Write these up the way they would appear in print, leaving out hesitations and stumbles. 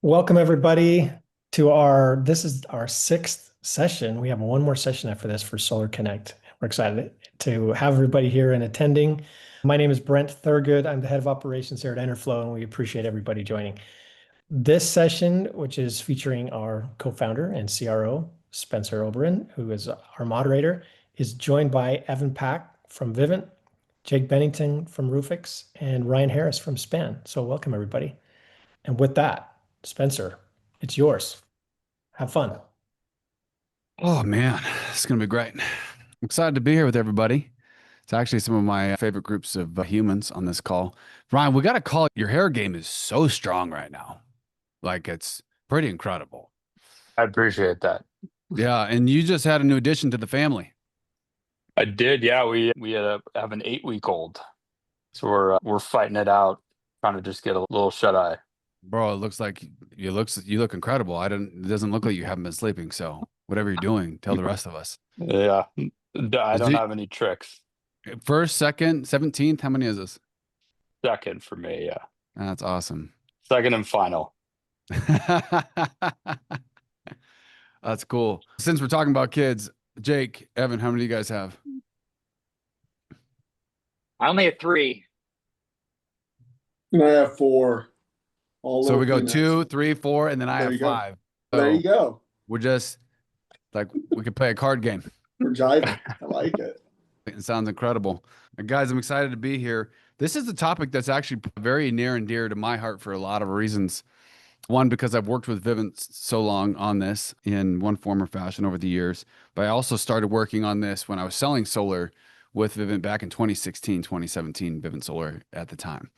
Welcome everybody to this is our sixth session. We have one more session after this for SolarConnect. We're excited to have everybody here and attending. My name is Brent Thurgood. I'm the head of operations here at Enerflo, and we appreciate everybody joining. This session, which is featuring our co-founder and CRO, Spencer Oberon, who is our moderator, is joined by Evan Pack from Vivint, Jake Bennington from Roofix, and Ryan Harris from Span. So welcome everybody. And with that, Spencer, it's yours. Have fun. Oh man, it's gonna be great. I'm excited to be here with everybody. It's actually some of my favorite groups of humans on this call. Ryan, we got to call it. Your hair game is so strong right now. Like it's pretty incredible. I appreciate that. Yeah, and you just had a new addition to the family. I did, yeah. We have an 8-week-old, so we're fighting it out, trying to just get a little shut eye. Bro, it looks like you look incredible. It doesn't look like you haven't been sleeping. So whatever you're doing, tell the rest of us. Yeah, I Is don't it have any tricks. first, second, 17th? How many is this? Second for me, yeah. That's awesome. Second and final. That's cool. Since we're talking about kids, Jake, Evan, how many do you guys have? I only have three. And I have four. So we go 2, 3, 4, and then I have 5. There you go. We're just like we could play a card game. We're jiving. I like it. It sounds incredible. Guys, I'm excited to be here. This is a topic that's actually very near and dear to my heart for a lot of reasons. One, because I've worked with Vivint so long on this in one form or fashion over the years, but I also started working on this when I was selling solar with Vivint back in 2016, 2017, Vivint Solar at the time.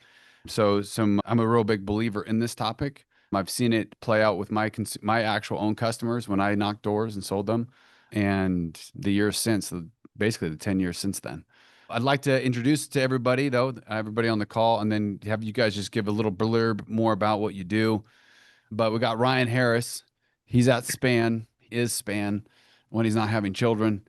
So I'm a real big believer in this topic. I've seen it play out with my actual own customers when I knocked doors and sold them, and the years since, basically the 10 years since then. I'd like to introduce to everybody, though, everybody on the call, and then have you guys just give a little blurb more about what you do. But we got Ryan Harris. He's at Span, is Span when he's not having children,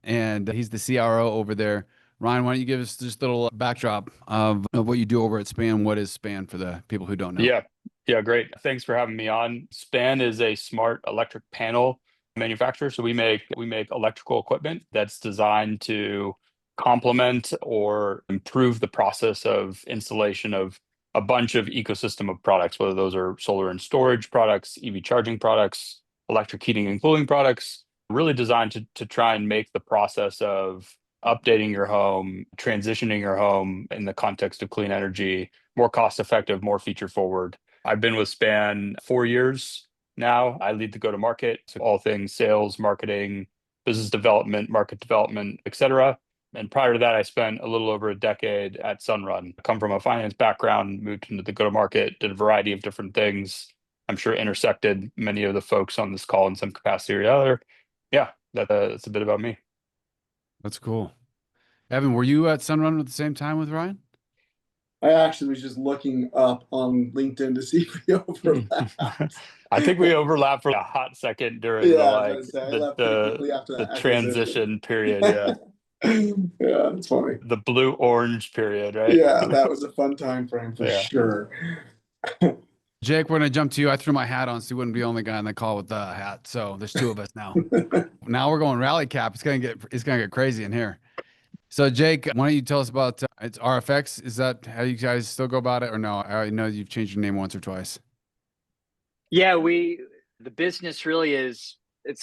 and he's the CRO over there. Ryan, why don't you give us just a little backdrop of what you do over at Span? What is Span for the people who don't know? Yeah, great. Thanks for having me on. Span is a smart electric panel manufacturer. So we make electrical equipment that's designed to complement or improve the process of installation of a bunch of ecosystem of products, whether those are solar and storage products, EV charging products, electric heating and cooling products, really designed to try and make the process of updating your home, transitioning your home in the context of clean energy, more cost effective, more feature forward. I've been with Span 4 years now. I lead the go-to-market, so all things sales, marketing, business development, market development, et cetera. And prior to that, I spent a little over a decade at Sunrun. I come from a finance background, moved into the go-to-market, did a variety of different things. I'm sure intersected many of the folks on this call in some capacity or other. Yeah, that's a bit about me. That's cool. Evan, were you at Sunrun at the same time with Ryan? I actually was just looking up on LinkedIn to see if we overlap. I think we overlapped for a hot second during the transition period. Yeah. Yeah, it's funny. The blue-orange period, right? Yeah, that was a fun time frame for sure. Jake, we're gonna jump to you. I threw my hat on so you wouldn't be the only guy on the call with the hat. So there's 2 of us now. Now we're going rally cap. It's gonna get crazy in here. So Jake, why don't you tell us about it's RFX? Is that how you guys still go about it, or no? I know you've changed your name once or twice. Yeah, the business really it's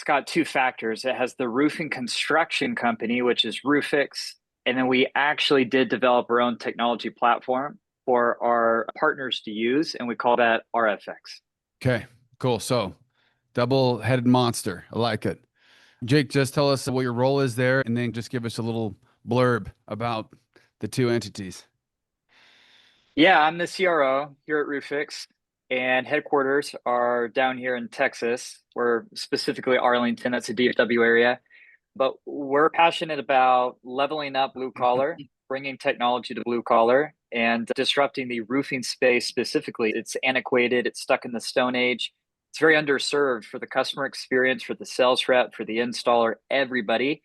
got 2 factors. It has the roofing construction company, which is Roofix, and then we actually did develop our own technology platform for our partners to use, and we call that RFX. Okay, cool. So double-headed monster. I like it. Jake, just tell us what your role is there, and then just give us a little blurb about the 2 entities. Yeah, I'm the CRO here at Roofix, and headquarters are down here in Texas. We're specifically Arlington, that's a DFW area. But we're passionate about leveling up blue collar, bringing technology to blue collar, and disrupting the roofing space specifically. It's antiquated, it's stuck in the Stone Age. It's very underserved for the customer experience, for the sales rep, for the installer, everybody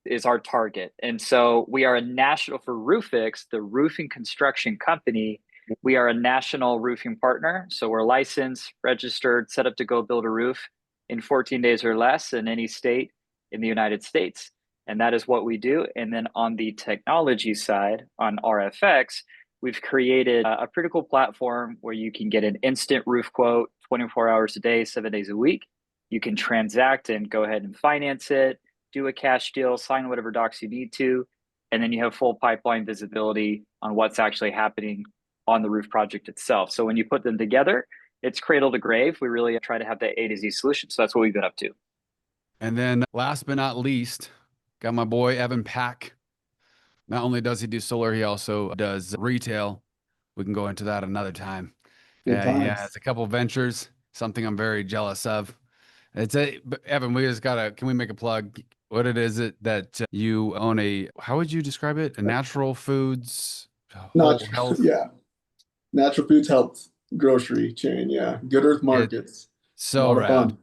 is our target. And so we are a national for Roofix, the roofing construction company. We are a national roofing partner. So we're licensed, registered, set up to go build a roof in 14 days or less in any state in the United States. And that is what we do. And then on the technology side, on RFX, we've created a pretty cool platform where you can get an instant roof quote 24 hours a day, 7 days a week. You can transact and go ahead and finance it, do a cash deal, sign whatever docs you need to, and then you have full pipeline visibility on what's actually happening on the roof project itself. So when you put them together, it's cradle to grave. We really try to have that A to Z solution. So that's what we've been up to. And then last but not least, got my boy Evan Pack. Not only does he do solar, he also does retail. We can go into that another time. Yeah, it's a couple of ventures, something I'm very jealous of. Evan, we just can we make a plug? What it is that you own how would you describe it? A natural foods, whole health? Yeah. Natural foods health grocery chain. Yeah. Good Earth Markets. So rad.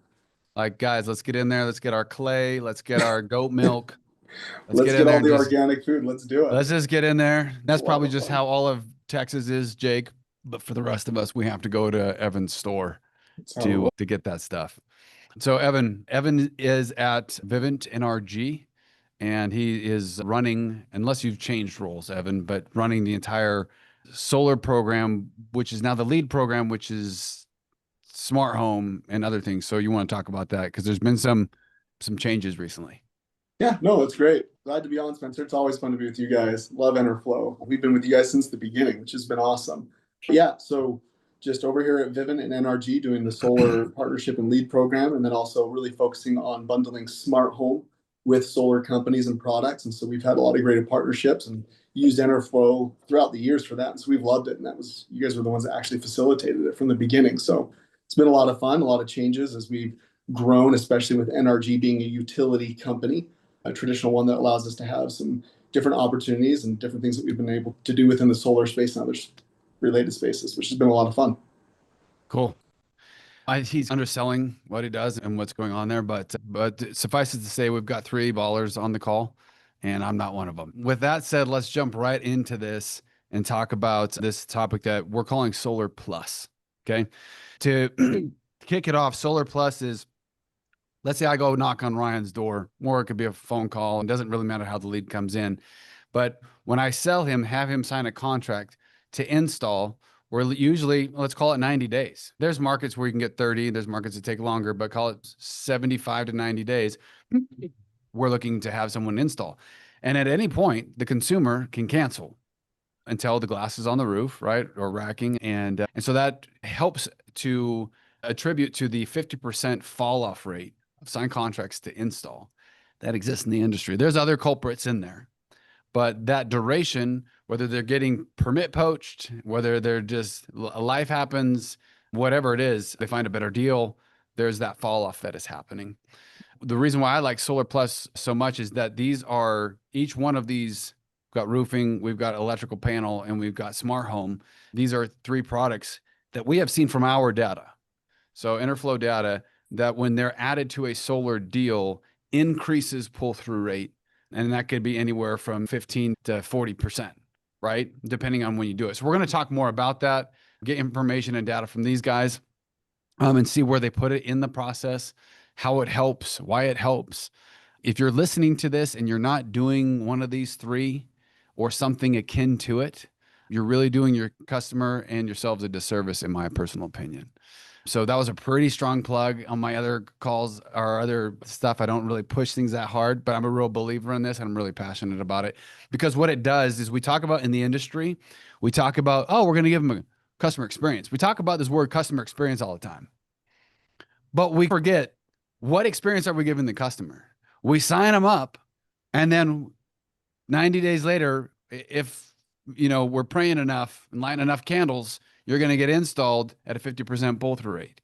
Like, guys, let's get in there. Let's get our clay. Let's get our goat milk. Let's get all the organic food. Let's do it. Let's just get in there. That's probably just how all of Texas is, Jake. But for the rest of us, we have to go to Evan's store to get that stuff. So Evan is at Vivint NRG, and he is running, unless you've changed roles, Evan, but running the entire solar program, which is now the lead program, which is smart home and other things. So you want to talk about that because there's been some changes recently. Yeah, no, it's great. Glad to be on, Spencer. It's always fun to be with you guys. Love Enerflo. We've been with you guys since the beginning, which has been awesome. Yeah, so just over here at Vivint and NRG doing the solar partnership and lead program, and then also really focusing on bundling smart home with solar companies and products. And so we've had a lot of great partnerships and used Enerflo throughout the years for that. And so we've loved it. And you guys were the ones that actually facilitated it from the beginning. So it's been a lot of fun, a lot of changes as we've grown, especially with NRG being a utility company, a traditional one that allows us to have some different opportunities and different things that we've been able to do within the solar space and other related spaces, which has been a lot of fun. Cool. He's underselling what he does and what's going on there, but suffice it to say, we've got 3 ballers on the call, and I'm not one of them. With that said, let's jump right into this and talk about this topic that we're calling Solar Plus. Okay, to kick it off, Solar Plus is, let's say I go knock on Ryan's door, or it could be a phone call. It doesn't really matter how the lead comes in, but when I sell him, have him sign a contract to install. We're usually, let's call it 90 days. There's markets where you can get 30. There's markets that take longer, but call it 75 to 90 days. We're looking to have someone install. And at any point, the consumer can cancel until the glass is on the roof, right? Or racking. And so that helps to attribute to the 50% fall off rate of signed contracts to install that exists in the industry. There's other culprits in there. But that duration, whether they're getting permit poached, whether they're just life happens, whatever it is, they find a better deal, there's that fall off that is happening. The reason why I like Solar Plus so much is that each one of these, we've got roofing, we've got electrical panel, and we've got smart home. These are 3 products that we have seen from our data. So Enerflo data, that when they're added to a solar deal, increases pull-through rate. And that could be anywhere from 15 to 40%, right? Depending on when you do it. So we're going to talk more about that, get information and data from these guys, and see where they put it in the process, how it helps, why it helps. If you're listening to this and you're not doing one of these 3 or something akin to it, you're really doing your customer and yourselves a disservice, in my personal opinion. So that was a pretty strong plug. On my other calls or other stuff, I don't really push things that hard, but I'm a real believer in this and I'm really passionate about it, because what it does is we talk about in the industry, we talk about, oh, we're going to give them a customer experience. We talk about this word customer experience all the time, but we forget, what experience are we giving the customer? We sign them up, and then 90 days later, if we're praying enough and lighting enough candles, you're going to get installed at a 50% pull-through rate.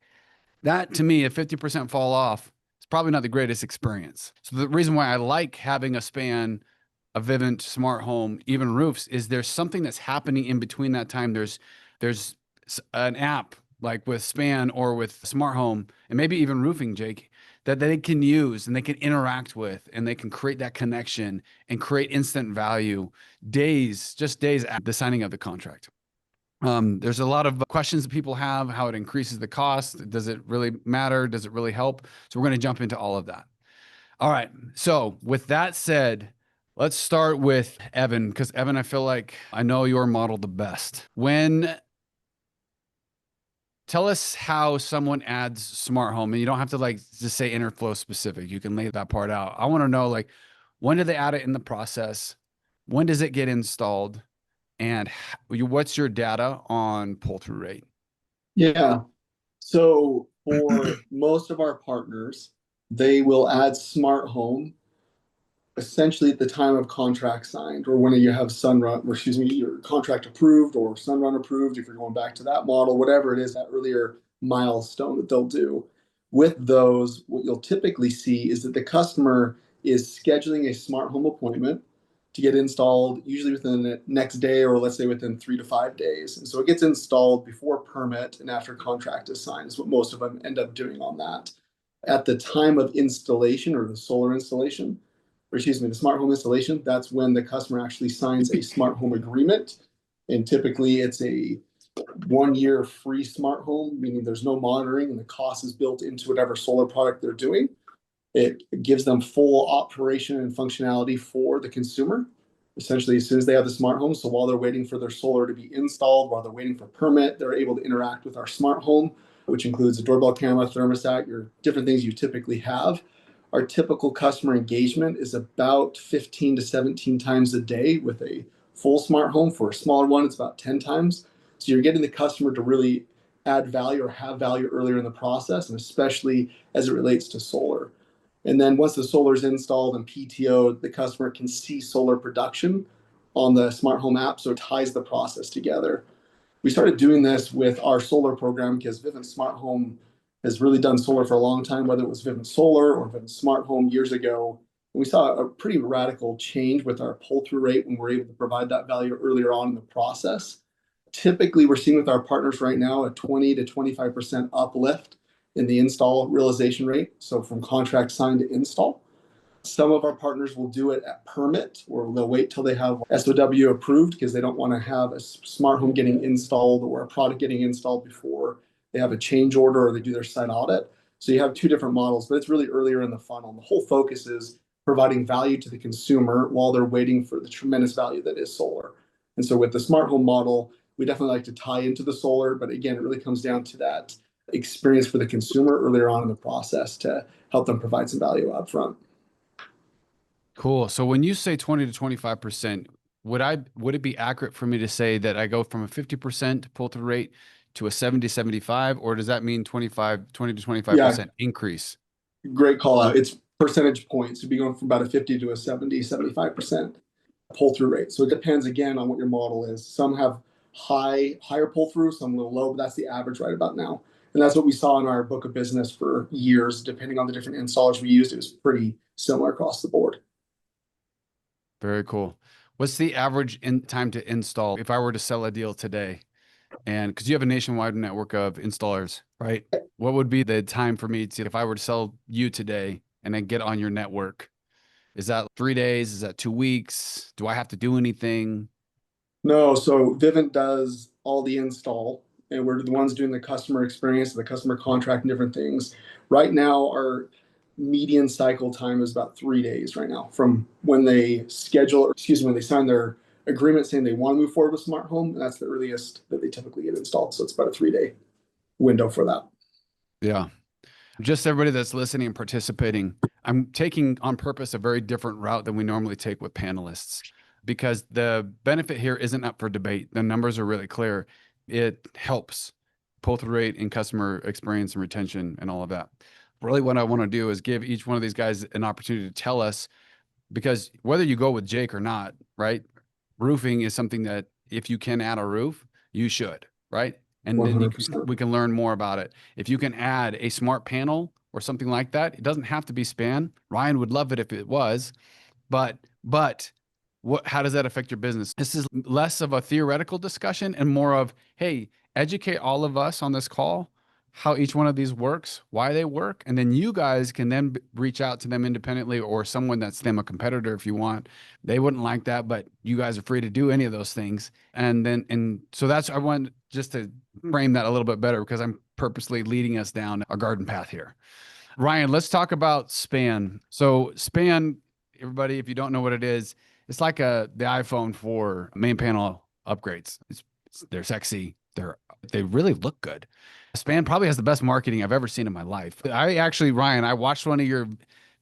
That, to me, a 50% fall off is probably not the greatest experience. So the reason why I like having a span, a Vivint, smart home, even roofs, is there's something that's happening in between that time. There's an app like with Span or with smart home, and maybe even roofing, Jake, that they can use and they can interact with, and they can create that connection and create instant value just days after the signing of the contract. There's a lot of questions that people have, how it increases the cost. Does it really matter? Does it really help? So we're going to jump into all of that. All right. So with that said, let's start with Evan, because Evan, I feel like I know your model the best. Tell us how someone adds smart home, and you don't have to like just say Enerflo specific. You can lay that part out. I want to know, like, when do they add it in the process? When does it get installed? And what's your data on pull-through rate? Yeah. So for most of our partners, they will add smart home essentially at the time of contract signed, or when you have Sunrun, or excuse me, your contract approved or Sunrun approved, if you're going back to that model, whatever it is, that earlier milestone that they'll do. With those, what you'll typically see is that the customer is scheduling a smart home appointment to get installed, usually within the next day, or let's say within 3 to 5 days. And so it gets installed before permit and after contract is signed, is what most of them end up doing on that. At the time of installation, or the solar installation, or excuse me, the smart home installation, that's when the customer actually signs a smart home agreement. And typically it's a 1 year free smart home, meaning there's no monitoring and the cost is built into whatever solar product they're doing. It gives them full operation and functionality for the consumer, essentially as soon as they have the smart home. So while they're waiting for their solar to be installed, while they're waiting for permit, they're able to interact with our smart home, which includes a doorbell camera, thermostat, your different things you typically have. Our typical customer engagement is about 15 to 17 times a day with a full smart home. For a smaller one, it's about 10 times. So you're getting the customer to really add value or have value earlier in the process, and especially as it relates to solar. And then once the solar is installed and PTO'd, the customer can see solar production on the smart home app. So it ties the process together. We started doing this with our solar program because Vivint Smart Home has really done solar for a long time, whether it was Vivint Solar or Vivint Smart Home years ago. And we saw a pretty radical change with our pull-through rate when we're able to provide that value earlier on in the process. Typically, we're seeing with our partners right now a 20 to 25% uplift in the install realization rate. So from contract signed to install. Some of our partners will do it at permit, or they'll wait till they have SOW approved because they don't want to have a smart home getting installed or a product getting installed before they have a change order or they do their site audit. So you have two different models, but it's really earlier in the funnel. And the whole focus is providing value to the consumer while they're waiting for the tremendous value that is solar. And so with the smart home model, we definitely like to tie into the solar, but again, it really comes down to that experience for the consumer earlier on in the process to help them provide some value up front. Cool. So when you say 20 to 25%, would it be accurate for me to say that I go from a 50% pull-through rate to a 70 to 75, or does that mean 20 to 25% increase? Great call out. It's percentage points. You'd be going from about a 50 to a 70, 75% pull-through rate. So it depends again on what your model is. Some have higher pull-through, some a little low, but that's the average right about now. And that's what we saw in our book of business for years. Depending on the different installers we used, it was pretty similar across the board. Very cool. What's the average time to install if I were to sell a deal today? And because you have a nationwide network of installers, right? What would be the time for me to, if I were to sell you today and then get on your network? Is that 3 days? Is that 2 weeks? Do I have to do anything? No, so Vivint does all the install, and we're the ones doing the customer experience, the customer contract, and different things. Right now, our median cycle time is about 3 days right now from when they schedule, or excuse me, when they sign their agreement saying they want to move forward with smart home. And that's the earliest that they typically get installed. So it's about a 3 day window for that. Yeah. Just everybody that's listening and participating, I'm taking on purpose a very different route than we normally take with panelists, because the benefit here isn't up for debate. The numbers are really clear. It helps pull-through rate and customer experience and retention and all of that. Really what I want to do is give each one of these guys an opportunity to tell us, because whether you go with Jake or not, right? Roofing is something that if you can add a roof, you should, right? And then 100%. we can learn more about it. If you can add a smart panel or something like that, it doesn't have to be span. Ryan would love it if it was, but how does that affect your business? This is less of a theoretical discussion and more of, hey, educate all of us on this call how each one of these works, why they work, and then you guys can then reach out to them independently, or someone that's them a competitor if you want. They wouldn't like that, but you guys are free to do any of those things. And so that's, I want just to frame that a little bit better, because I'm purposely leading us down a garden path here. Ryan, let's talk about Span. So Span, everybody, if you don't know what it is, it's like the iPhone for main panel upgrades. They're sexy. They really look good. Span probably has the best marketing I've ever seen in my life. Ryan, I watched one of your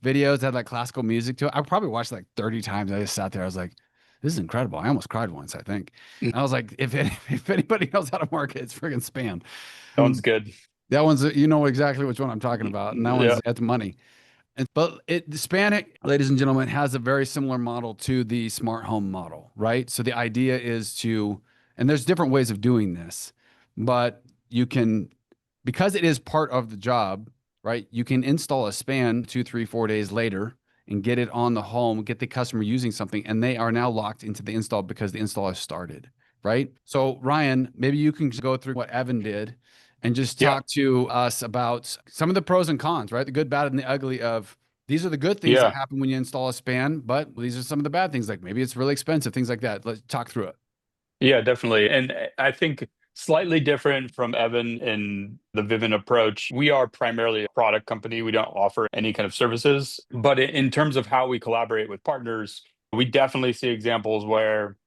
videos that had like classical music to it. I probably watched it like 30 times. I just sat there. I was like, this is incredible. I almost cried once, I think. And I was like, if anybody knows how to market, it's friggin' Span. That one's good. That one's, you know exactly which one I'm talking about. And that one's at the money. But the Span, ladies and gentlemen, has a very similar model to the smart home model, right? So the idea is and there's different ways of doing this, but you can, because it is part of the job, right? You can install a Span 2, 3, 4 days later and get it on the home, get the customer using something, and they are now locked into the install because the install has started, right? So Ryan, maybe you can go through what Evan did and just talk to us about some of the pros and cons, right? The good, bad, and the ugly of these are the good things that happen when you install a Span, but these are some of the bad things, like maybe it's really expensive, things like that. Let's talk through it. Yeah, definitely. And I think slightly different from Evan in the Vivint approach. We are primarily a product company. We don't offer any kind of services. But in terms of how we collaborate with partners, we definitely see examples where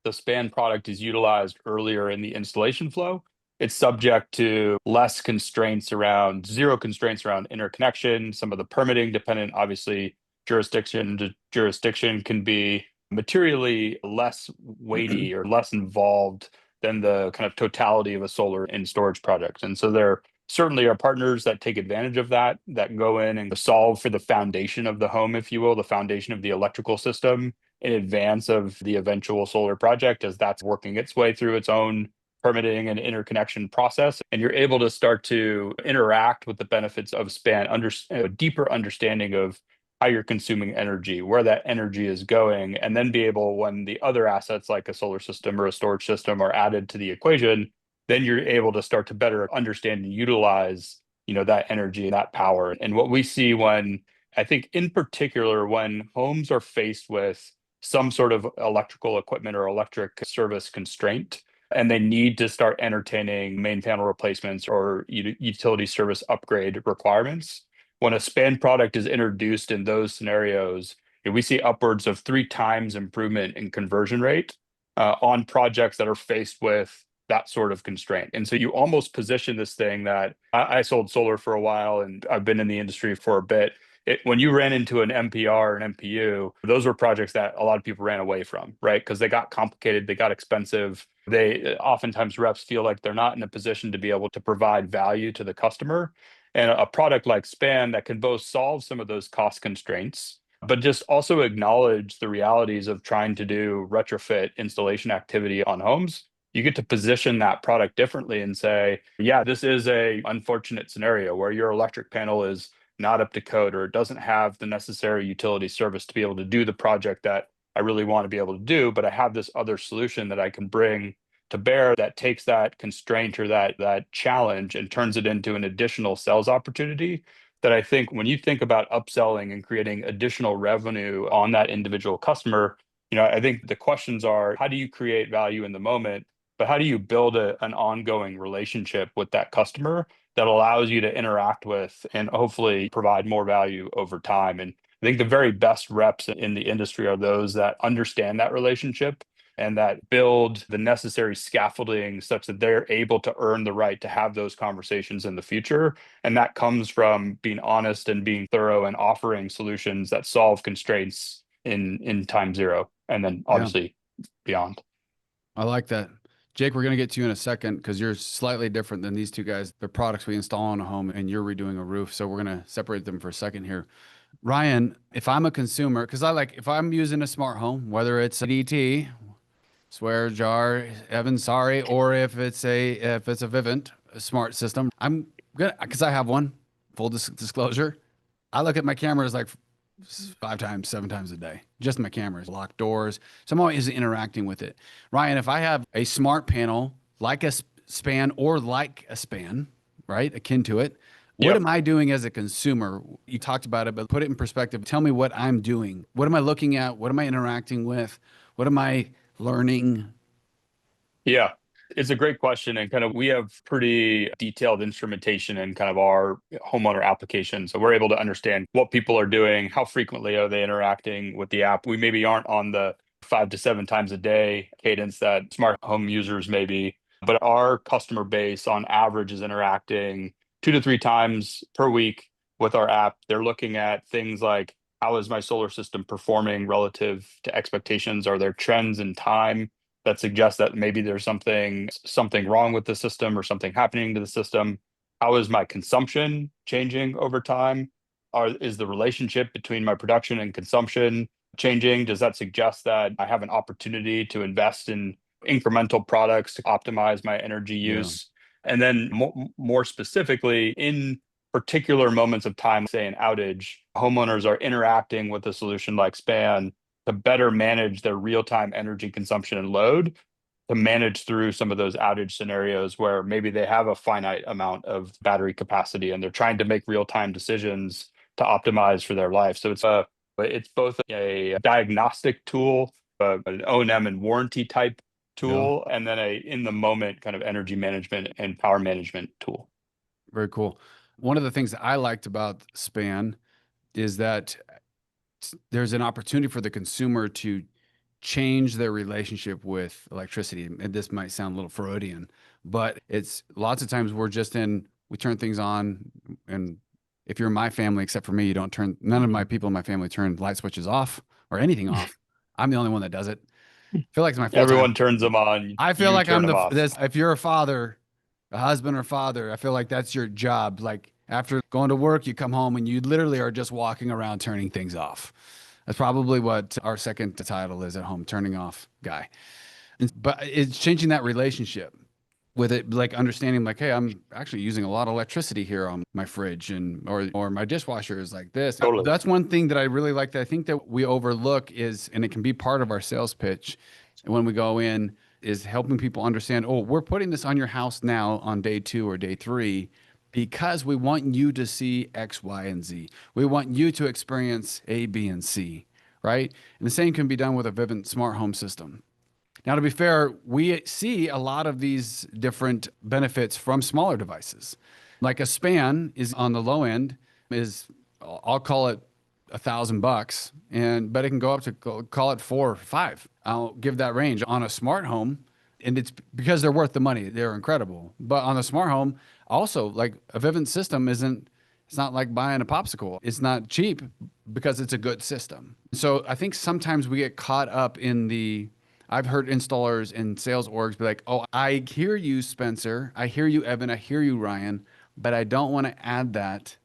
the Span product is utilized earlier in the installation flow. It's subject to less constraints around, zero constraints around interconnection. Some of the permitting dependent, obviously, jurisdiction to jurisdiction can be materially less weighty or less involved than the kind of totality of a solar and storage project. And so there certainly are partners that take advantage of that, that go in and solve for the foundation of the home, if you will, the foundation of the electrical system in advance of the eventual solar project as that's working its way through its own permitting and interconnection process. And you're able to start to interact with the benefits of Span, a deeper understanding of how you're consuming energy, where that energy is going, and then be able, when the other assets like a solar system or a storage system are added to the equation, then you're able to start to better understand and utilize, that energy and that power. And what we see when, I think in particular, when homes are faced with some sort of electrical equipment or electric service constraint, and they need to start entertaining main panel replacements or utility service upgrade requirements. When a Span product is introduced in those scenarios, we see upwards of 3 times improvement in conversion rate on projects that are faced with that sort of constraint. And so you almost position this thing that I sold solar for a while and I've been in the industry for a bit. When you ran into an MPR and MPU, those were projects that a lot of people ran away from, right? Because they got complicated, they got expensive. They oftentimes reps feel like they're not in a position to be able to provide value to the customer. And a product like Span that can both solve some of those cost constraints, but just also acknowledge the realities of trying to do retrofit installation activity on homes. You get to position that product differently and say, yeah, this is a unfortunate scenario where your electric panel is not up to code or it doesn't have the necessary utility service to be able to do the project that I really want to be able to do, but I have this other solution that I can bring to bear that takes that constraint or that challenge and turns it into an additional sales opportunity. That I think when you think about upselling and creating additional revenue on that individual customer, I think the questions are, how do you create value in the moment, but how do you build an ongoing relationship with that customer that allows you to interact with and hopefully provide more value over time? And I think the very best reps in the industry are those that understand that relationship and that build the necessary scaffolding such that they're able to earn the right to have those conversations in the future. And that comes from being honest and being thorough and offering solutions that solve constraints in time zero and then obviously beyond. I like that. Jake, we're going to get to you in a second because you're slightly different than these two guys. The products we install on a home and you're redoing a roof. So we're going to separate them for a second here. Ryan, if I'm a consumer, because if I'm using a smart home, whether it's a DT, swear jar, Evan, sorry, or if it's a Vivint, a smart system, I'm gonna, because I have one, full disclosure, I look at my cameras like 5 times, 7 times a day, just my cameras, locked doors. So I'm always interacting with it. Ryan, if I have a smart panel like a Span or like a Span, right? Akin to it. What Yep. am I doing as a consumer? You talked about it, but put it in perspective. Tell me what I'm doing. What am I looking at? What am I interacting with? What am I learning? Yeah, it's a great question. And kind of we have pretty detailed instrumentation in kind of our homeowner application. So we're able to understand what people are doing, how frequently are they interacting with the app. We maybe aren't on the 5 to 7 times a day cadence that smart home users may be, but our customer base on average is interacting 2 to 3 times per week with our app. They're looking at things like, how is my solar system performing relative to expectations? Are there trends in time that suggests that maybe there's something wrong with the system or something happening to the system? How is my consumption changing over time? Is the relationship between my production and consumption changing? Does that suggest that I have an opportunity to invest in incremental products to optimize my energy Yeah. use? And then more specifically, in particular moments of time, say an outage, homeowners are interacting with a solution like Span to better manage their real-time energy consumption and load, to manage through some of those outage scenarios where maybe they have a finite amount of battery capacity and they're trying to make real-time decisions to optimize for their life. So it's both a diagnostic tool, an O&M and warranty type tool, and then a in the moment kind of energy management and power management tool. Very cool. One of the things that I liked about Span is that there's an opportunity for the consumer to change their relationship with electricity. And this might sound a little Freudian, but it's lots of times we turn things on. And if you're in my family, except for me, none of my people in my family turn light switches off or anything off. I'm the only one that does it. I feel like it's my full time. Everyone turns them on. I feel you like turn I'm them off. if you're a father, a husband or father, I feel like that's your job. Like after going to work, you come home and you literally are just walking around turning things off. That's probably what our second title is at home, turning off guy. But it's changing that relationship with it, like understanding like, hey, I'm actually using a lot of electricity here on my fridge or my dishwasher is like this. Totally. That's one thing that I really like that I think that we overlook is, and it can be part of our sales pitch when we go in, is helping people understand, oh, we're putting this on your house now on day 2 or day 3 because we want you to see X, Y, and Z. We want you to experience A, B, and C, right? And the same can be done with a Vivint smart home system. Now, to be fair, we see a lot of these different benefits from smaller devices. Like a Span is on the low end I'll call it $1,000, but it can go up to call it 4 or 5. I'll give that range on a smart home, and it's because they're worth the money. They're incredible. But on a smart home, also like a Vivint system it's not like buying a popsicle. It's not cheap because it's a good system. So I think sometimes we get caught up I've heard installers and sales orgs be like, oh, I hear you, Spencer. I hear you, Evan. I hear you, Ryan. But I don't want to add that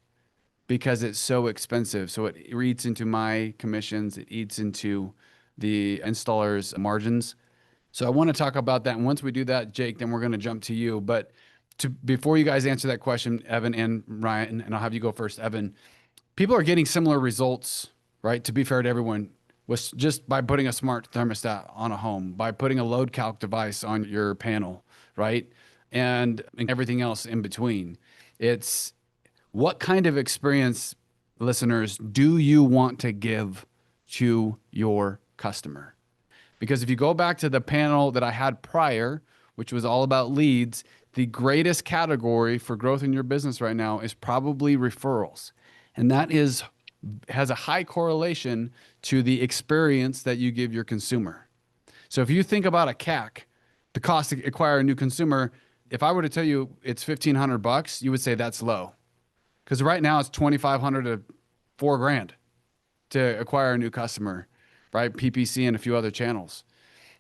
because it's so expensive. So it eats into my commissions. It eats into the installer's margins. So I want to talk about that. And once we do that, Jake, then we're going to jump to you. But before you guys answer that question, Evan and Ryan, and I'll have you go first, Evan, people are getting similar results, right? To be fair to everyone, was just by putting a smart thermostat on a home, by putting a load calc device on your panel, right? And everything else in between. It's what kind of experience, listeners, do you want to give to your customer? Because if you go back to the panel that I had prior, which was all about leads, the greatest category for growth in your business right now is probably referrals. And that has a high correlation to the experience that you give your consumer. So if you think about a CAC, the cost to acquire a new consumer, if I were to tell you it's $1,500, you would say that's low. Because right now it's $2,500 to $4,000 to acquire a new customer, right? PPC and a few other channels.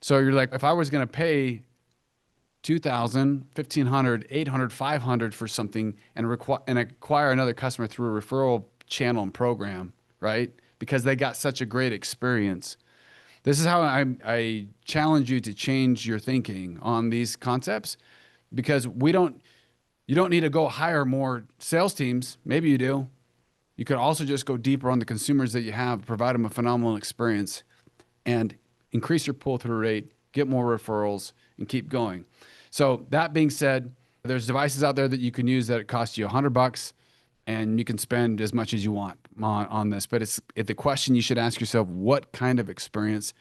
So you're like, if I was going to pay $2,000, $1,500, $800, $500 for something and acquire another customer through a referral channel and program, right? Because they got such a great experience. This is how I challenge you to change your thinking on these concepts, because you don't need to go hire more sales teams. Maybe you do. You could also just go deeper on the consumers that you have, provide them a phenomenal experience, and increase your pull-through rate, get more referrals, and keep going. So that being said, There's devices out there that you can use that cost you $100 and you can spend as much as you want on this. But the question you should ask yourself, what kind of experience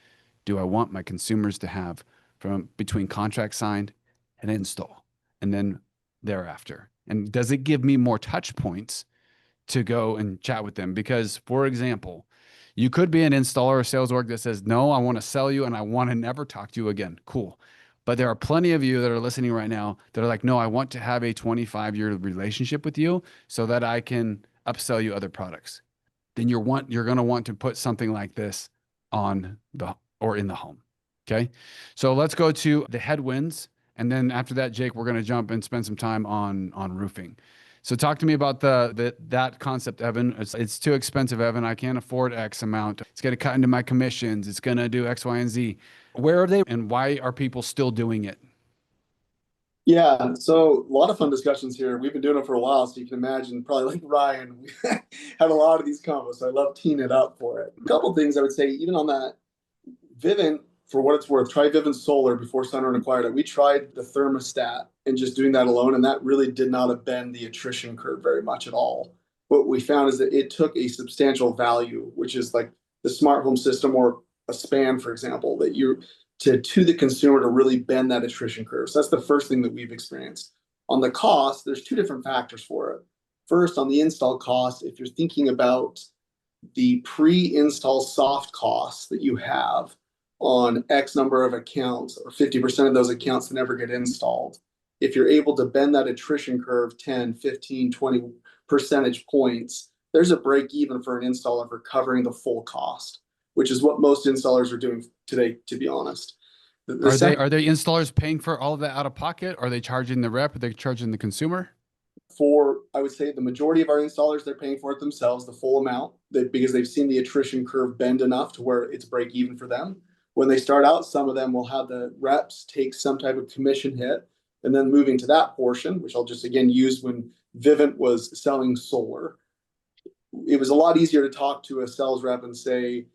do I want my consumers to have from between contract signed and install and then thereafter? And does it give me more touch points to go and chat with them? Because, for example, you could be an installer or sales org that says, no, I want to sell you and I want to never talk to you again. Cool. But there are plenty of you that are listening right now that are like, no, I want to have a 25-year relationship with you so that I can upsell you other products. Then you're going to want to put something like this on or in the home. Okay. So let's go to the headwinds. And then after that, Jake, we're going to jump and spend some time on roofing. So talk to me about that concept, Evan. It's too expensive, Evan. I can't afford X amount. It's going to cut into my commissions. It's going to do X, Y, and Z. Where are they and why are people still doing it? Yeah, so a lot of fun discussions here. We've been doing it for a while, so you can imagine, probably like Ryan, we had a lot of these combos. So I love teeing it up for it. A couple things I would say, even on that, Vivint, for what it's worth, try Vivint Solar before Sunrun acquired it. We tried the thermostat and just doing that alone, and that really did not bend the attrition curve very much at all. What we found is that it took a substantial value, which is like the smart home system or a span, for example, that to the consumer to really bend that attrition curve. So that's the first thing that we've experienced. On the cost, there's two different factors for it. First, on the install cost, if you're thinking about the pre-install soft costs that you have on X number of accounts, or 50% of those accounts that never get installed, if you're able to bend that attrition curve 10, 15, 20 percentage points, there's a break even for an installer for covering the full cost, which is what most installers are doing today, to be honest. Are they installers paying for all of that out of pocket? Are they charging the rep? Are they charging the consumer? For, I would say, the majority of our installers, they're paying for it themselves, the full amount, because they've seen the attrition curve bend enough to where it's break even for them. When they start out, some of them will have the reps take some type of commission hit, and then moving to that portion, which I'll just again use when Vivint was selling solar. It was a lot easier to talk to a sales rep and say,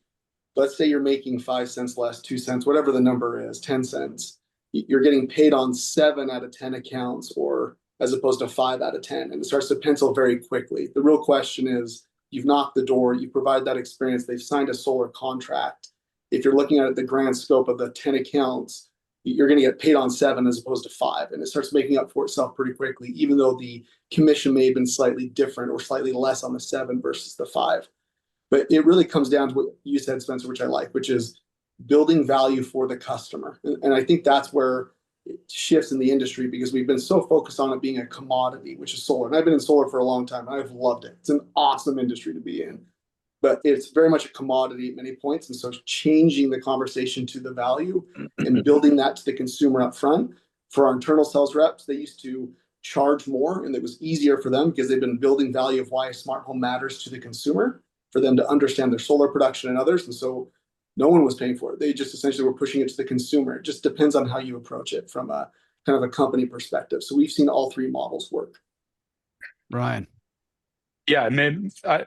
let's say you're making 5 cents less, 2 cents, whatever the number is, 10 cents. You're getting paid on 7 out of 10 accounts, or as opposed to 5 out of 10. And it starts to pencil very quickly. The real question is, you've knocked the door, you provide that experience, they've signed a solar contract. If you're looking at it, the grand scope of the 10 accounts, you're going to get paid on 7 as opposed to 5. And it starts making up for itself pretty quickly, even though the commission may have been slightly different or slightly less on the 7 versus the 5. But it really comes down to what you said, Spencer, which I like, which is building value for the customer. And I think that's where it shifts in the industry, because we've been so focused on it being a commodity, which is solar. And I've been in solar for a long time, and I've loved it. It's an awesome industry to be in. But it's very much a commodity at many points. And so changing the conversation to the value and building that to the consumer up front. For our internal sales reps, they used to charge more, and it was easier for them because they've been building value of why a smart home matters to the consumer, for them to understand their solar production and others. And so no one was paying for it. They just essentially were pushing it to the consumer. It just depends on how you approach it from a kind of a company perspective. So we've seen all three models work. Ryan. Yeah, I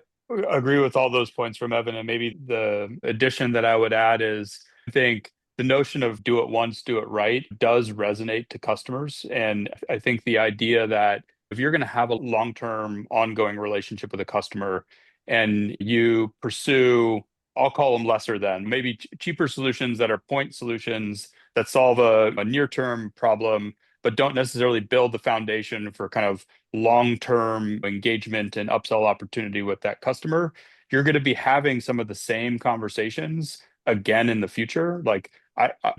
agree with all those points from Evan. And maybe the addition that I would add is, I think the notion of do it once, do it right does resonate to customers. And I think the idea that if you're going to have a long-term ongoing relationship with a customer and you pursue, I'll call them lesser than, maybe cheaper solutions that are point solutions that solve a near-term problem, but don't necessarily build the foundation for kind of long-term engagement and upsell opportunity with that customer, you're going to be having some of the same conversations again in the future. Like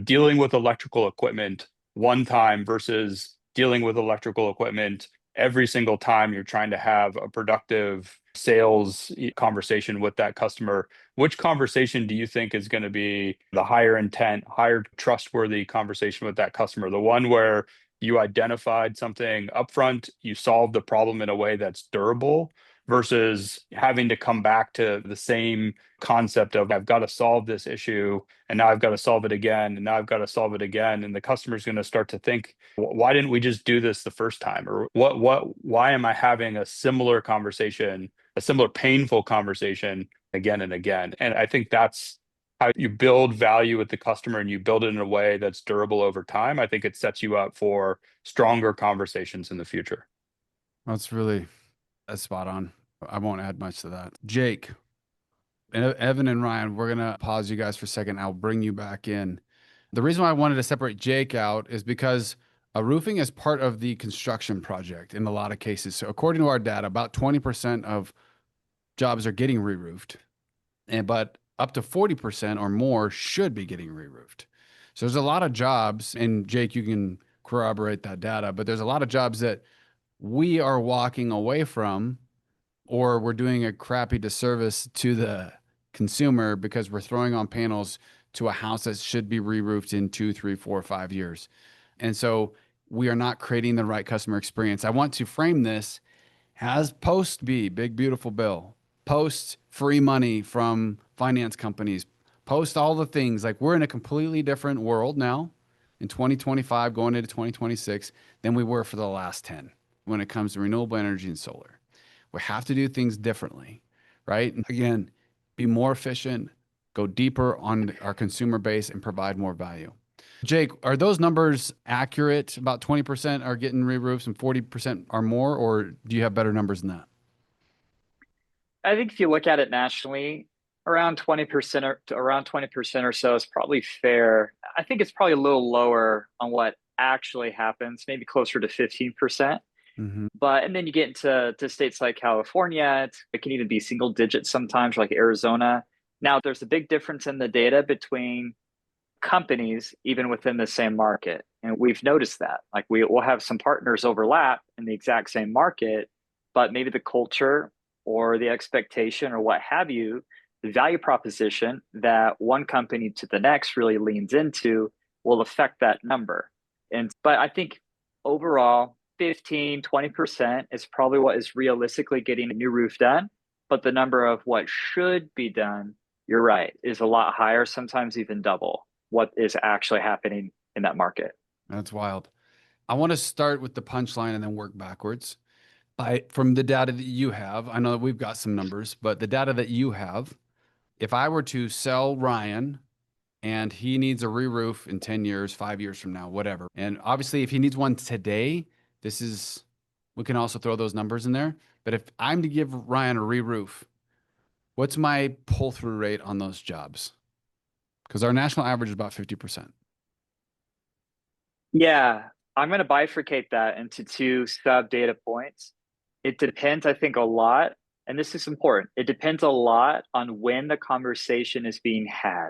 dealing with electrical equipment one time versus dealing with electrical equipment every single time you're trying to have a productive sales conversation with that customer. Which conversation do you think is going to be the higher intent, higher trustworthy conversation with that customer? The one where you identified something upfront, you solved the problem in a way that's durable, versus having to come back to the same concept of, I've got to solve this issue and now I've got to solve it again and now I've got to solve it again. And the customer's going to start to think, why didn't we just do this the first time? Or why am I having a similar conversation, a similar painful conversation again and again? And I think that's how you build value with the customer and you build it in a way that's durable over time, I think it sets you up for stronger conversations in the future. That's spot on. I won't add much to that. Jake, and Evan and Ryan, we're going to pause you guys for a second. I'll bring you back in. The reason why I wanted to separate Jake out is because roofing is part of the construction project in a lot of cases. So according to our data, about 20% of jobs are getting re-roofed, but up to 40% or more should be getting re-roofed. So there's a lot of jobs, and Jake, you can corroborate that data, but there's a lot of jobs that we are walking away from, or we're doing a crappy disservice to the consumer because we're throwing on panels to a house that should be re-roofed in 2, 3, 4, 5 years. And so we are not creating the right customer experience. I want to frame this as post B, big, beautiful bill, post free money from finance companies, post all the things. Like, we're in a completely different world now in 2025 going into 2026 than we were for the last 10 when it comes to renewable energy and solar. We have to do things differently, right? And again, be more efficient, go deeper on our consumer base, and provide more value. Jake, are those numbers accurate? About 20% are getting re-roofs and 40% are more, or do you have better numbers than that? I think if you look at it nationally, around 20% or so is probably fair. I think it's probably a little lower on what actually happens, maybe closer to 15%. But and then you get into states like California, it can even be single digits sometimes, like Arizona. Now, there's a big difference in the data between companies, even within the same market. And we've noticed that. Like, we will have some partners overlap in the exact same market, but maybe the culture or the expectation or what have you, the value proposition that one company to the next really leans into will affect that number. But I think overall, 15, 20% is probably what is realistically getting a new roof done. But the number of what should be done, you're right, is a lot higher, sometimes even double what is actually happening in that market. That's wild. I want to start with the punchline and then work backwards. From the data that you have, I know that we've got some numbers, but the data that you have, if I were to sell Ryan and he needs a re-roof in 10 years, 5 years from now, whatever. And obviously, if he needs one today, we can also throw those numbers in there. But if I'm to give Ryan a re-roof, what's my pull-through rate on those jobs? Because our national average is about 50%. Yeah, I'm going to bifurcate that into two sub data points. It depends, I think, a lot, and this is important. It depends a lot on when the conversation is being had.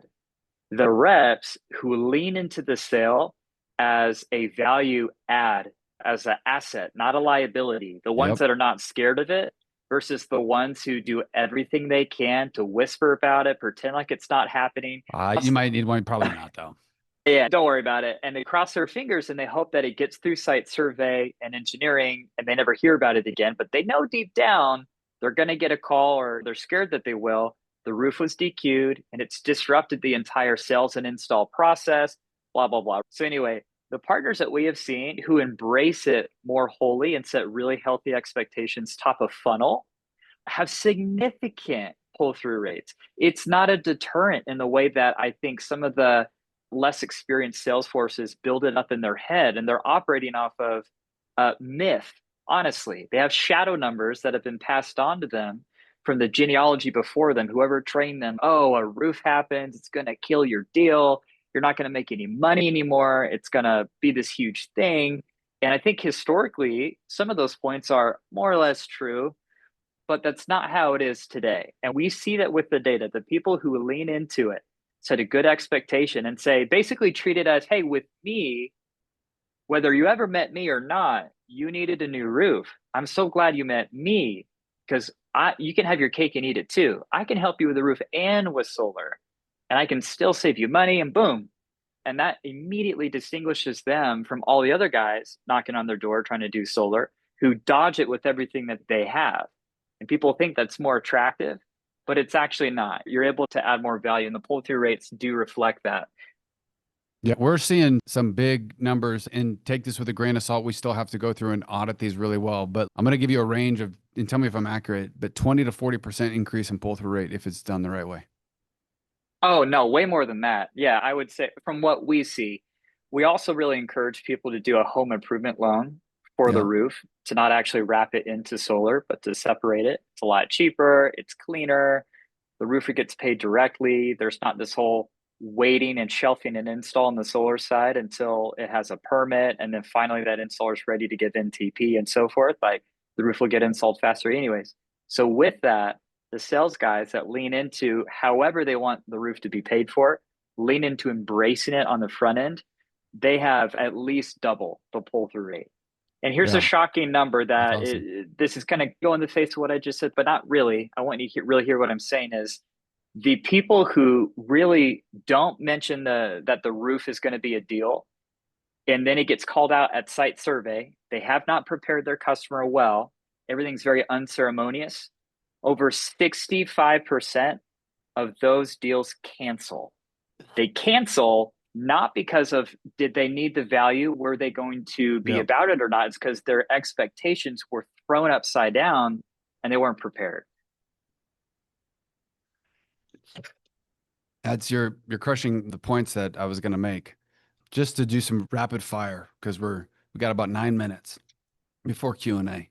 The reps who lean into the sale as a value add, as an asset, not a liability, the ones that are not scared of it, versus the ones who do everything they can to whisper about it, pretend like it's not happening. You might need one, probably not, though. Yeah, don't worry about it. And they cross their fingers and they hope that it gets through site survey and engineering and they never hear about it again. But they know deep down they're going to get a call, or they're scared that they will. The roof was DQ'd and it's disrupted the entire sales and install process, blah, blah, blah. So anyway, the partners that we have seen who embrace it more wholly and set really healthy expectations top of funnel have significant pull-through rates. It's not a deterrent in the way that I think some of the less experienced sales forces build it up in their head, and they're operating off of myth. Honestly, they have shadow numbers that have been passed on to them from the genealogy before them, whoever trained them. Oh, a roof happens, it's going to kill your deal. You're not going to make any money anymore. It's going to be this huge thing. And I think historically, some of those points are more or less true, but that's not how it is today. And we see that with the data. The people who lean into it set a good expectation and say, basically treat it as, hey, with me, whether you ever met me or not, you needed a new roof. I'm so glad you met me, because you can have your cake and eat it too. I can help you with the roof and with solar, and I can still save you money, and boom. And that immediately distinguishes them from all the other guys knocking on their door trying to do solar, who dodge it with everything that they have. And people think that's more attractive, but it's actually not. You're able to add more value, and the pull-through rates do reflect that. Yeah, we're seeing some big numbers, and take this with a grain of salt. We still have to go through and audit these really well, but I'm going to give you a range of, and tell me if I'm accurate, but 20 to 40% increase in pull-through rate if it's done the right way. Oh, no, way more than that. Yeah, I would say from what we see, we also really encourage people to do a home improvement loan for the Yeah. roof, to not actually wrap it into solar, but to separate it. It's a lot cheaper, it's cleaner. The roofer gets paid directly. There's not this whole waiting and shelving an install on the solar side until it has a permit. And then finally that installer is ready to give NTP and so forth. Like the roof will get installed faster anyways. So with that, the sales guys that lean into however they want the roof to be paid for, lean into embracing it on the front end, they have at least double the pull-through rate. And here's a Yeah. shocking number That's that awesome. this is going to go in the face of what I just said, but not really. I want you to really hear what I'm saying is the people who really don't mention that the roof is going to be a deal, and then it gets called out at site survey. They have not prepared their customer well. Everything's very unceremonious. Over 65% of those deals cancel. They cancel not because of did they need the value, were they going to be Yeah. about it or not? It's because their expectations were thrown upside down and they weren't prepared. You're crushing the points that I was going to make. Just to do some rapid fire, because we got about 9 minutes before Q&A.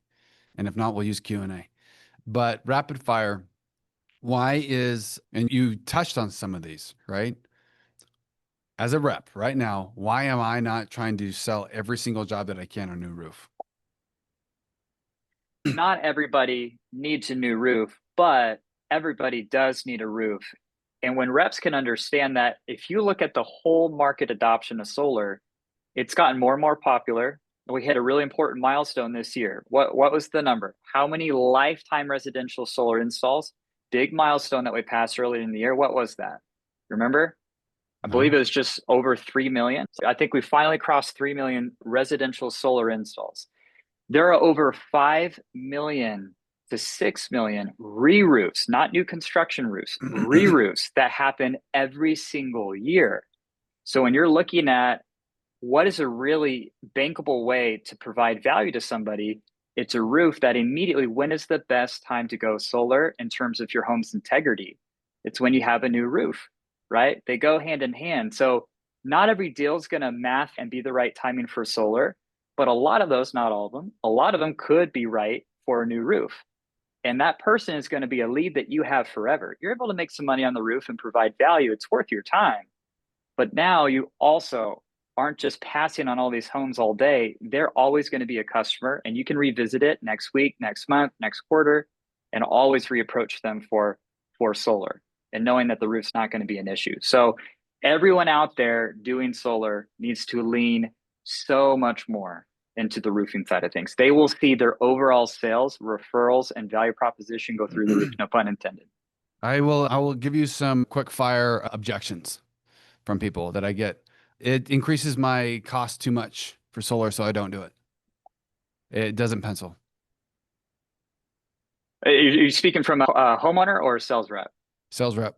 And if not, we'll use Q&A. But rapid fire, and you touched on some of these, right? As a rep right now, why am I not trying to sell every single job that I can on a new roof? Not everybody needs a new roof, but everybody does need a roof. And when reps can understand that, if you look at the whole market adoption of solar, it's gotten more and more popular. We hit a really important milestone this year. What was the number? How many lifetime residential solar installs? Big milestone that we passed earlier in the year. What was that? Remember? I believe No? it was just over 3 million. I think we finally crossed 3 million residential solar installs. There are over 5 million to 6 million re-roofs, not new construction roofs, re-roofs that happen every single year. So when you're looking at what is a really bankable way to provide value to somebody, it's a roof that immediately, when is the best time to go solar in terms of your home's integrity? It's when you have a new roof, right? They go hand in hand. So not every deal is going to math and be the right timing for solar, but a lot of those, not all of them, a lot of them could be right for a new roof. And that person is going to be a lead that you have forever. You're able to make some money on the roof and provide value. It's worth your time. But now you also aren't just passing on all these homes all day. They're always going to be a customer, and you can revisit it next week, next month, next quarter, and always reapproach them for solar, and knowing that the roof's not going to be an issue. So everyone out there doing solar needs to lean so much more into the roofing side of things. They will see their overall sales, referrals, and value proposition go through the roof. No pun intended. I will give you some quick fire objections from people that I get. It increases my cost too much for solar, so I don't do it. It doesn't pencil. Are you speaking from a homeowner or a sales rep? Sales rep.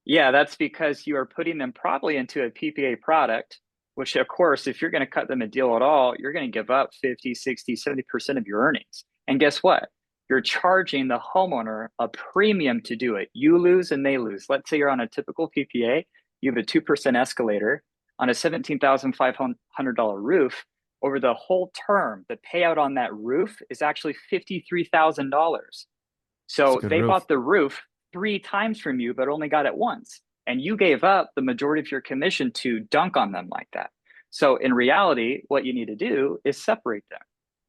Yeah, that's because you are putting them probably into a PPA product, which of course, if you're going to cut them a deal at all, you're going to give up 50, 60, 70% of your earnings. And guess what? You're charging the homeowner a premium to do it. You lose and they lose. Let's say you're on a typical PPA, you have a 2% escalator on a $17,500 roof. Over the whole term, the payout on that roof is actually $53,000. It's a So good they roof. bought the roof 3 times from you, but only got it once. And you gave up the majority of your commission to dunk on them like that. So in reality, what you need to do is separate them,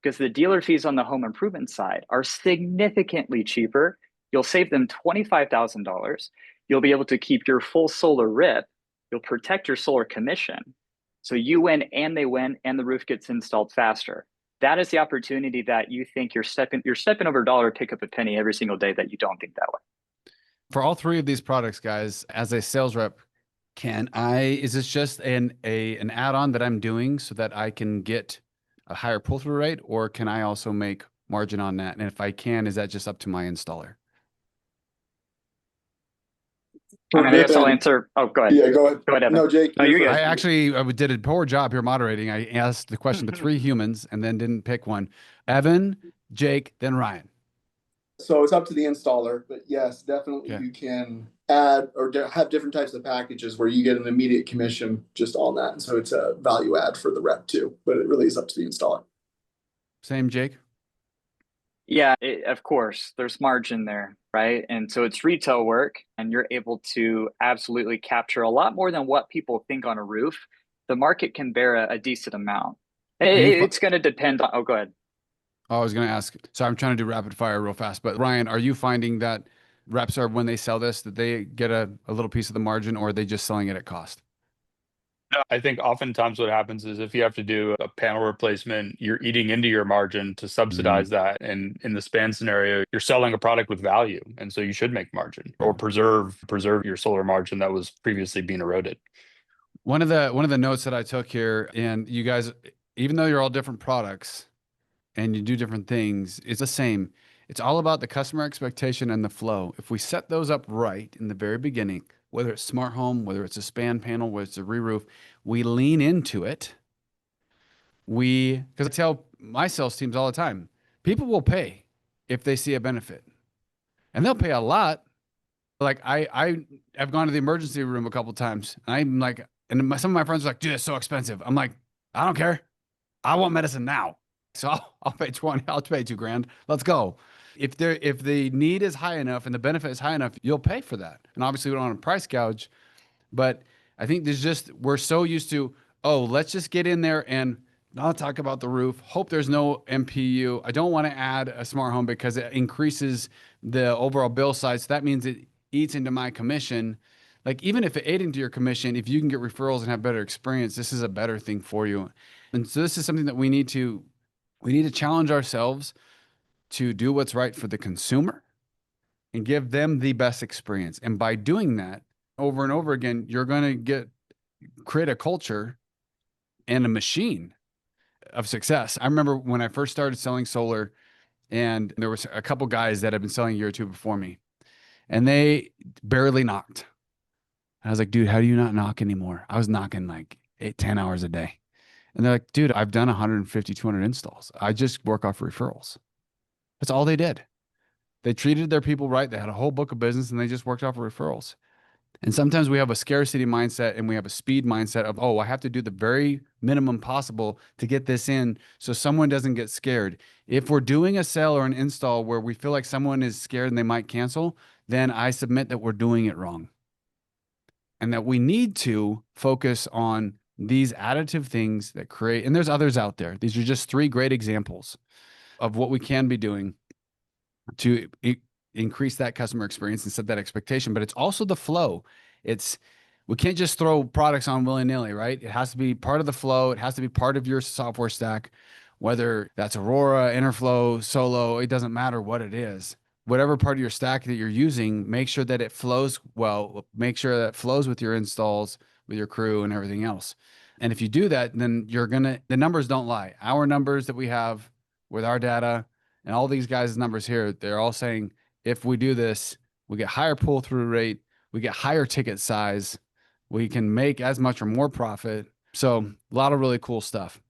because the dealer fees on the home improvement side are significantly cheaper. You'll save them $25,000. You'll be able to keep your full solar RIP. You'll protect your solar commission. So you win and they win, and the roof gets installed faster. That is the opportunity that you think you're stepping over a dollar to pick up a penny every single day that you don't think that way. For all three of these products, guys, as a sales rep, is this just an add-on that I'm doing so that I can get a higher pull-through rate, or can I also make margin on that? And if I can, is that just up to my installer? I guess I'll answer. Oh, go ahead. Yeah, go ahead. Go ahead, Evan. No, Jake. No, you're you're first. good. I actually did a poor job here moderating. I asked the question to 3 humans and then didn't pick one. Evan, Jake, then Ryan. So it's up to the installer, but yes, definitely Okay. you can add or have different types of packages where you get an immediate commission just on that. And so it's a value add for the rep too, but it really is up to the installer. Same, Jake? Yeah, of course, there's margin there, right? And so it's retail work, and you're able to absolutely capture a lot more than what people think on a roof. The market can bear a decent amount. It's going to depend on, oh, go ahead. Oh, I was going to ask. So I'm trying to do rapid fire real fast. But Ryan, are you finding that reps are, when they sell this, that they get a little piece of the margin, or are they just selling it at cost? I think oftentimes what happens is if you have to do a panel replacement, you're eating into your margin to subsidize that. And in the span scenario, you're selling a product with value. And so you should make margin or preserve your solar margin that was previously being eroded. One of the notes that I took here, and you guys, even though you're all different products and you do different things, it's the same. It's all about the customer expectation and the flow. If we set those up right in the very beginning, whether it's smart home, whether it's a span panel, whether it's a re-roof, we lean into it. Because I tell my sales teams all the time, people will pay if they see a benefit, and they'll pay a lot. Like I have gone to the emergency room a couple of times, and I'm like, and some of my friends are like, dude, it's so expensive. I'm like, I don't care. I want medicine now. So I'll pay 20, I'll pay $2,000. Let's go. If the need is high enough and the benefit is high enough, you'll pay for that. And obviously we don't want to price gouge, but I think we're so used to, oh, let's just get in there and not talk about the roof. Hope there's no MPU. I don't want to add a smart home because it increases the overall bill size. So that means it eats into my commission. Like, even if it ate into your commission, if you can get referrals and have better experience, this is a better thing for you. And so this is something that we need to challenge ourselves to do what's right for the consumer and give them the best experience. And by doing that over and over again, you're going to create a culture and a machine of success. I remember when I first started selling solar, and there was a couple guys that had been selling a year or two before me, and they barely knocked. I was like, dude, how do you not knock anymore? I was knocking like 10 hours a day. And they're like, dude, I've done 150, 200 installs. I just work off referrals. That's all they did. They treated their people right. They had a whole book of business, and they just worked off of referrals. And sometimes we have a scarcity mindset and we have a speed mindset of, oh, I have to do the very minimum possible to get this in so someone doesn't get scared. If we're doing a sale or an install where we feel like someone is scared and they might cancel, then I submit that we're doing it wrong. And that we need to focus on these additive things that create, and there's others out there. These are just 3 great examples of what we can be doing to increase that customer experience and set that expectation. But it's also the flow. We can't just throw products on willy-nilly, right? It has to be part of the flow. It has to be part of your software stack, whether that's Aurora, Enerflo, Solo, it doesn't matter what it is. Whatever part of your stack that you're using, make sure that it flows well, make sure that it flows with your installs, with your crew and everything else. And if you do that, then the numbers don't lie. Our numbers that we have with our data and all these guys' numbers here, they're all saying, if we do this, we get higher pull-through rate, we get higher ticket size, we can make as much or more profit. So a lot of really cool stuff.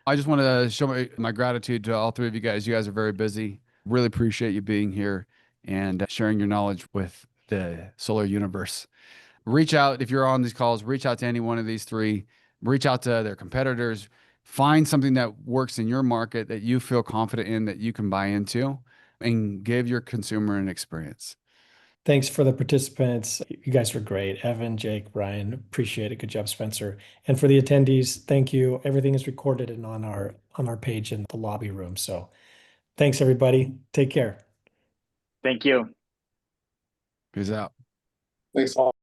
I just want to show my gratitude to all 3 of you guys. You guys are very busy. Really appreciate you being here and sharing your knowledge with the solar universe. Reach out if you're on these calls, reach out to any one of these 3, reach out to their competitors, find something that works in your market that you feel confident in, that you can buy into, and give your consumer an experience. Thanks for the participants. You guys were great. Evan, Jake, Brian, appreciate it. Good job, Spencer. And for the attendees, thank you. Everything is recorded and on our page in the lobby room. So thanks, everybody. Take care. Thank you. Peace out. Thanks all.